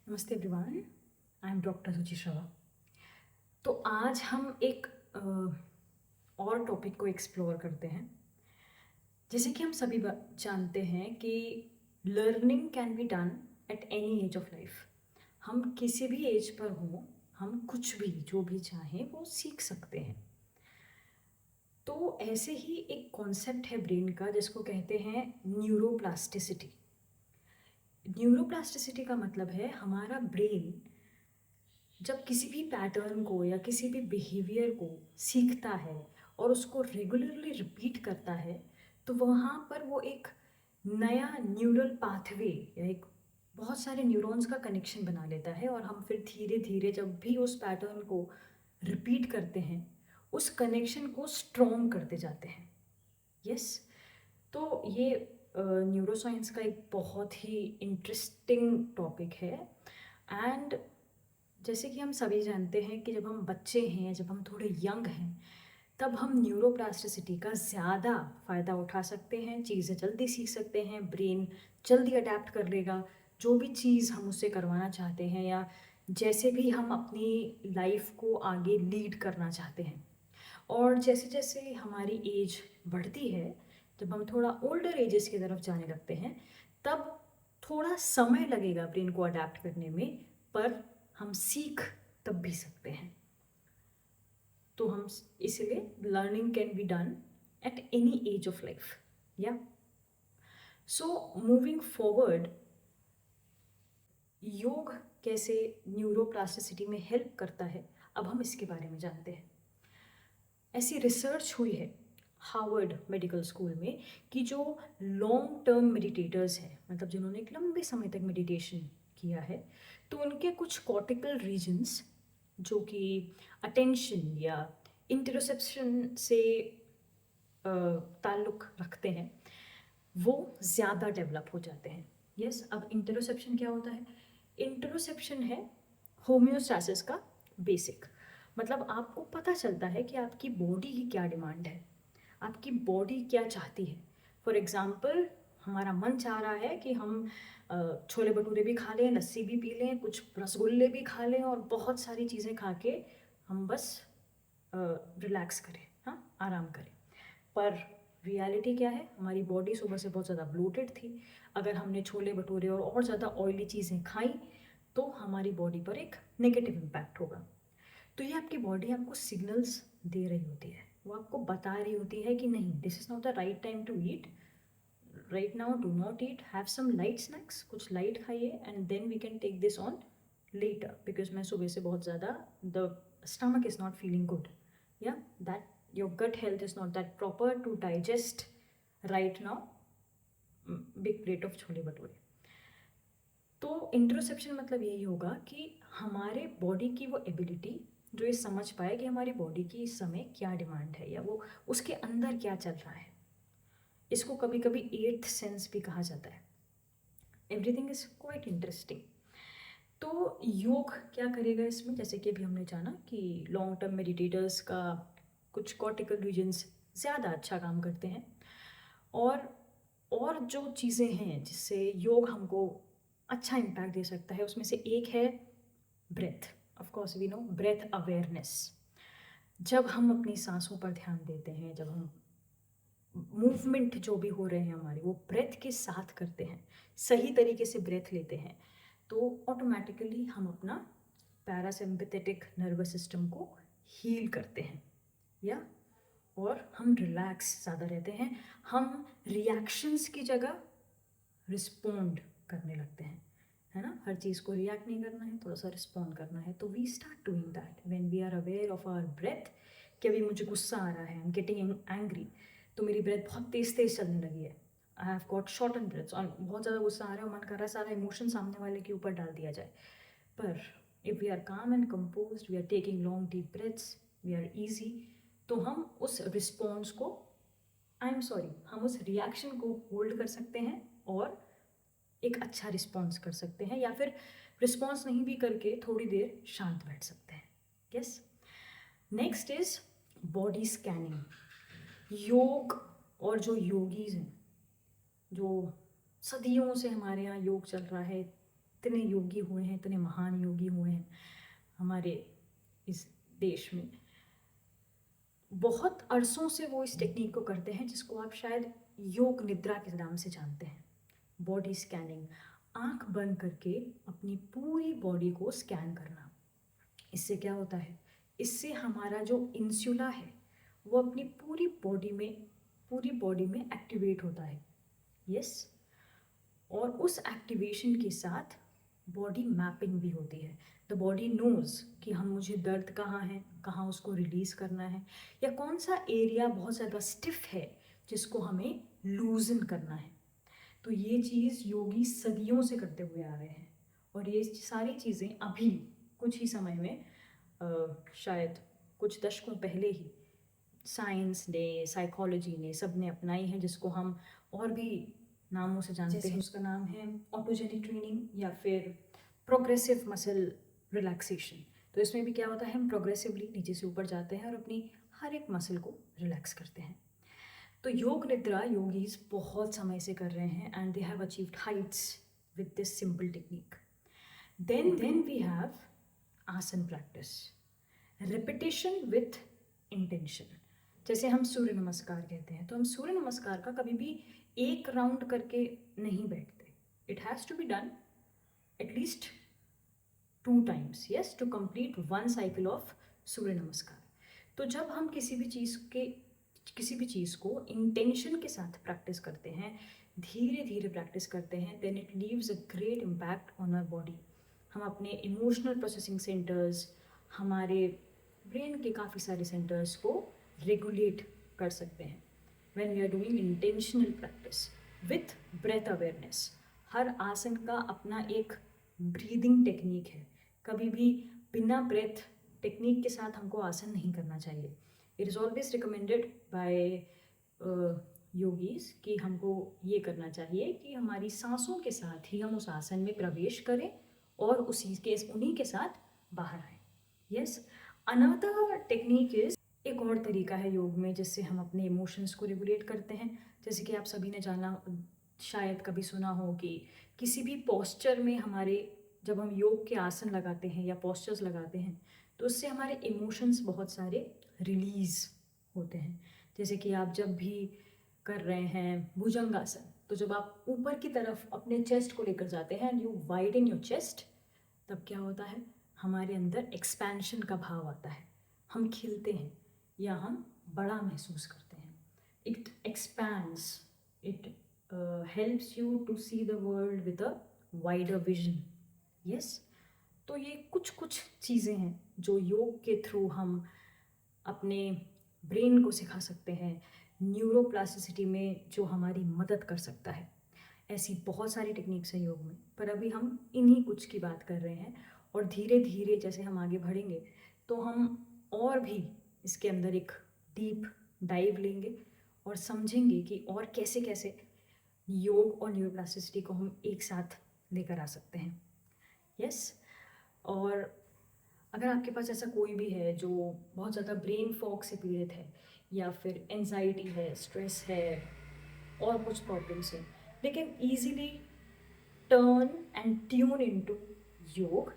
नमस्ते everyone, I am doctor रुचि श्रवा। तो आज हम एक और टॉपिक को एक्सप्लोर करते हैं। जैसे कि हम सभी जानते हैं कि learning can be done at any as of life. हम किसी भी एज पर हों, हम कुछ भी जो भी चाहें वो सीख सकते हैं। तो ऐसे ही एक कॉन्सेप्ट है ब्रेन का जिसको कहते हैं न्यूरोप्लास्टिसिटी। न्यूरोप्लास्टिसिटी का मतलब है हमारा ब्रेन जब किसी भी पैटर्न को या किसी भी बिहेवियर को सीखता है और उसको रेगुलरली रिपीट करता है, तो वहाँ पर वो एक नया न्यूरल पाथवे या एक बहुत सारे न्यूरॉन्स का कनेक्शन बना लेता है और हम फिर धीरे धीरे जब भी उस पैटर्न को रिपीट करते हैं उस कनेक्शन को स्ट्रॉन्ग करते जाते हैं। यस। तो ये न्यूरोसाइंस का एक बहुत ही इंटरेस्टिंग टॉपिक है। एंड जैसे कि हम सभी जानते हैं कि जब हम बच्चे हैं, जब हम थोड़े यंग हैं, तब हम न्यूरोप्लास्टिसिटी का ज़्यादा फ़ायदा उठा सकते हैं, चीज़ें जल्दी सीख सकते हैं, ब्रेन जल्दी अडेप्ट कर लेगा जो भी चीज़ हम उससे करवाना चाहते हैं या जैसे भी हम अपनी लाइफ को आगे लीड करना चाहते हैं। और जैसे जैसे हमारी एज बढ़ती है, जब हम थोड़ा ओल्डर एजेस की तरफ जाने लगते हैं, तब थोड़ा समय लगेगा ब्रेन को अडेप्ट करने में, पर हम सीख तब भी सकते हैं। तो हम इसलिए learning can be done at any as of life. या सो मूविंग फॉरवर्ड, योग कैसे न्यूरोप्लास्टिसिटी में हेल्प करता है, अब हम इसके बारे में जानते हैं। ऐसी रिसर्च हुई है हार्वर्ड मेडिकल स्कूल में कि जो लॉन्ग टर्म मेडिटेटर्स हैं, मतलब जिन्होंने एक लंबे समय तक मेडिटेशन किया है, तो उनके कुछ कॉर्टिकल रीजन्स जो कि अटेंशन या इंटरोसेप्शन से ताल्लुक़ रखते हैं, वो ज़्यादा डेवलप हो जाते हैं। यस। अब इंटरोसेप्शन क्या होता है? इंटरोसेप्शन है होम्योस्टैसिस का बेसिक। मतलब आपको पता चलता है कि आपकी बॉडी की क्या डिमांड है, आपकी बॉडी क्या चाहती है। फॉर एग्ज़ाम्पल, हमारा मन चाह रहा है कि हम छोले भटूरे भी खा लें, लस्सी भी पी लें, कुछ रसगुल्ले भी खा लें और बहुत सारी चीज़ें खा के हम बस रिलैक्स करें, हाँ, आराम करें। पर रियलिटी क्या है? हमारी बॉडी सुबह से बहुत ज़्यादा ब्लोटेड थी। अगर हमने छोले भटूरे और ज़्यादा ऑयली चीज़ें खाई तो हमारी बॉडी पर एक नेगेटिव इम्पैक्ट होगा। तो ये आपकी बॉडी आपको सिग्नल्स दे रही होती है, वो आपको बता रही होती है कि नहीं, this is not the right time to eat, right now do not eat, have some light snacks, कुछ लाइट खाइए and then we can take this on later, because मैं सुबह से बहुत ज़्यादा, the stomach is not feeling good, या that your gut health is not that proper to digest right now big plate of chole bhature. तो इंट्रोसेप्शन मतलब यही होगा कि हमारे बॉडी की वो एबिलिटी जो ये समझ पाए कि हमारी बॉडी की इस समय क्या डिमांड है या वो उसके अंदर क्या चल रहा है। इसको कभी कभी एट्थ सेंस भी कहा जाता है। Everything is quite interesting. तो योग क्या करेगा इसमें? जैसे कि अभी हमने जाना कि लॉन्ग टर्म मेडिटेटर्स का कुछ कॉर्टिकल रीजन्स ज़्यादा अच्छा काम करते हैं, और और जो चीज़ें हैं जिससे योग हमको अच्छा इम्पैक्ट दे सकता है, उसमें से एक है breath. Of course we know breath awareness. जब हम अपनी सांसों पर ध्यान देते हैं, जब हम मूवमेंट जो भी हो रहे हैं हमारे, वो ब्रेथ के साथ करते हैं, सही तरीके से ब्रेथ लेते हैं, तो ऑटोमेटिकली हम अपना पैरासिम्पैथेटिक नर्वस सिस्टम को हील करते हैं, या और हम रिलैक्स ज़्यादा रहते हैं। हम रिएक्शंस की जगह रिस्पोंड करने लगते हैं, है ना? हर चीज़ को रिएक्ट नहीं करना है, थोड़ा सा रिस्पॉन्ड करना है। तो we start doing that when we are aware of our breath कि अभी मुझे गुस्सा आ रहा है, आई एम गेटिंग एंग्री, तो मेरी ब्रेथ बहुत तेज़ तेज़ चलने लगी है, I have got short and breaths, और बहुत ज़्यादा गुस्सा आ रहा है और मन कर रहा है सारा इमोशन सामने वाले के ऊपर डाल दिया जाए। पर if we are calm and composed, we are taking long deep breaths, we are easy, तो हम उस रिस्पॉन्स को, आई एम सॉरी, हम उस रिएक्शन को होल्ड कर सकते हैं और एक अच्छा रिस्पॉन्स कर सकते हैं, या फिर रिस्पॉन्स नहीं भी करके थोड़ी देर शांत बैठ सकते हैं। Yes. Next is body scanning. योग और जो योगीज हैं, जो सदियों से हमारे यहाँ योग चल रहा है, इतने योगी हुए हैं, इतने महान योगी हुए हैं हमारे इस देश में। बहुत अरसों से वो इस टेक्निक को करते हैं जिसको आप शायद योग निद्रा के नाम से जानते हैं। बॉडी स्कैनिंग, आंख बंद करके अपनी पूरी बॉडी को स्कैन करना। इससे क्या होता है, इससे हमारा जो इंसुला है वो अपनी पूरी बॉडी में एक्टिवेट होता है। यस, और उस एक्टिवेशन के साथ बॉडी मैपिंग भी होती है। द बॉडी नोज कि मुझे दर्द कहाँ है, कहाँ उसको रिलीज़ करना है, या कौन सा एरिया बहुत ज़्यादा स्टिफ है जिसको हमें लूजन करना है। तो ये चीज़ योगी सदियों से करते हुए आ रहे हैं, और ये सारी चीज़ें अभी कुछ ही समय में शायद कुछ दशकों पहले ही साइंस ने, साइकोलॉजी ने, सब ने अपनाई है, जिसको हम और भी नामों से जानते हैं। उसका नाम है ऑटोजेनिक ट्रेनिंग या फिर प्रोग्रेसिव मसल रिलैक्सेशन। तो इसमें भी क्या होता है, हम प्रोग्रेसिवली नीचे से ऊपर जाते हैं और अपनी हर एक मसल को रिलैक्स करते हैं। तो योग निद्रा योगीज बहुत समय से कर रहे हैं, and they have achieved heights with this simple technique. Then we have asan practice, repetition with intention. जैसे हम सूर्य नमस्कार कहते हैं, तो हम सूर्य नमस्कार का कभी भी एक राउंड करके नहीं बैठते। It has to be done at least 2 times, yes, to complete 1 cycle of Surya Namaskar. तो जब हम किसी भी चीज़ को इंटेंशन के साथ प्रैक्टिस करते हैं, धीरे धीरे प्रैक्टिस करते हैं, then it leaves a great impact on our body. हम अपने इमोशनल प्रोसेसिंग सेंटर्स, हमारे ब्रेन के काफ़ी सारे सेंटर्स को रेगुलेट कर सकते हैं when we are doing intentional practice with breath awareness. हर आसन का अपना एक ब्रीदिंग टेक्निक है। कभी भी बिना ब्रेथ टेक्निक के साथ हमको आसन नहीं करना चाहिए। It is always recommended by yogis कि हमको ये करना चाहिए कि हमारी सांसों के साथ ही हम उस आसन में प्रवेश करें और उन्हीं के साथ बाहर आए। यस, अनदर टेक्निक इज, एक और तरीका है योग में जिससे हम अपने इमोशंस को रेगुलेट करते हैं। जैसे कि आप सभी ने शायद कभी सुना हो कि किसी भी पोस्चर में जब हम योग के आसन लगाते हैं या पोस्चर्स लगाते हैं, तो उससे हमारे इमोशंस बहुत सारे रिलीज़ होते हैं। जैसे कि आप जब भी कर रहे हैं भुजंगासन, तो जब आप ऊपर की तरफ अपने चेस्ट को लेकर जाते हैं and you widen your chest, तब क्या होता है, हमारे अंदर एक्सपेंशन का भाव आता है। हम खिलते हैं या हम बड़ा महसूस करते हैं। It expands, it helps you to see the world with a wider vision. Yes, तो ये कुछ चीज़ें हैं जो योग के थ्रू हम अपने ब्रेन को सिखा सकते हैं, न्यूरोप्लास्टिसिटी में जो हमारी मदद कर सकता है। ऐसी बहुत सारी टेक्निक्स हैं योग में, पर अभी हम इन्हीं कुछ की बात कर रहे हैं, और धीरे धीरे जैसे हम आगे बढ़ेंगे तो हम और भी इसके अंदर एक डीप डाइव लेंगे और समझेंगे कि और कैसे कैसे योग और न्यूरोप्लास्टिसिटी को हम एक साथ लेकर आ सकते हैं। यस, और अगर आपके पास ऐसा कोई भी है जो बहुत ज़्यादा ब्रेन फॉग से पीड़ित है, या फिर एंजाइटी है, स्ट्रेस है, और कुछ प्रॉब्लम्स हैं, they can easily turn and tune into योग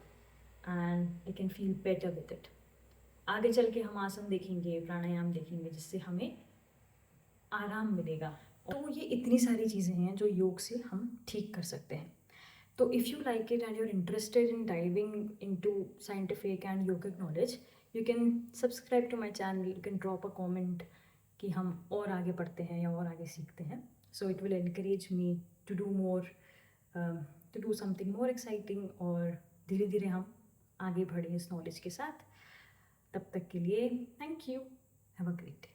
and they can feel better with it. आगे चल के हम आसन देखेंगे, प्राणायाम देखेंगे, जिससे हमें आराम मिलेगा। तो ये इतनी सारी चीज़ें हैं जो योग से हम ठीक कर सकते हैं। तो if you like it and you are interested in diving into scientific and yogic knowledge, you can subscribe to my channel, you can drop a comment कि हम और आगे पढ़ते हैं या और आगे सीखते हैं। So it will encourage me to do more, to do something more exciting, और धीरे धीरे हम आगे बढ़ें इस नॉलेज के साथ। तब तक के लिए thank you, have a great day.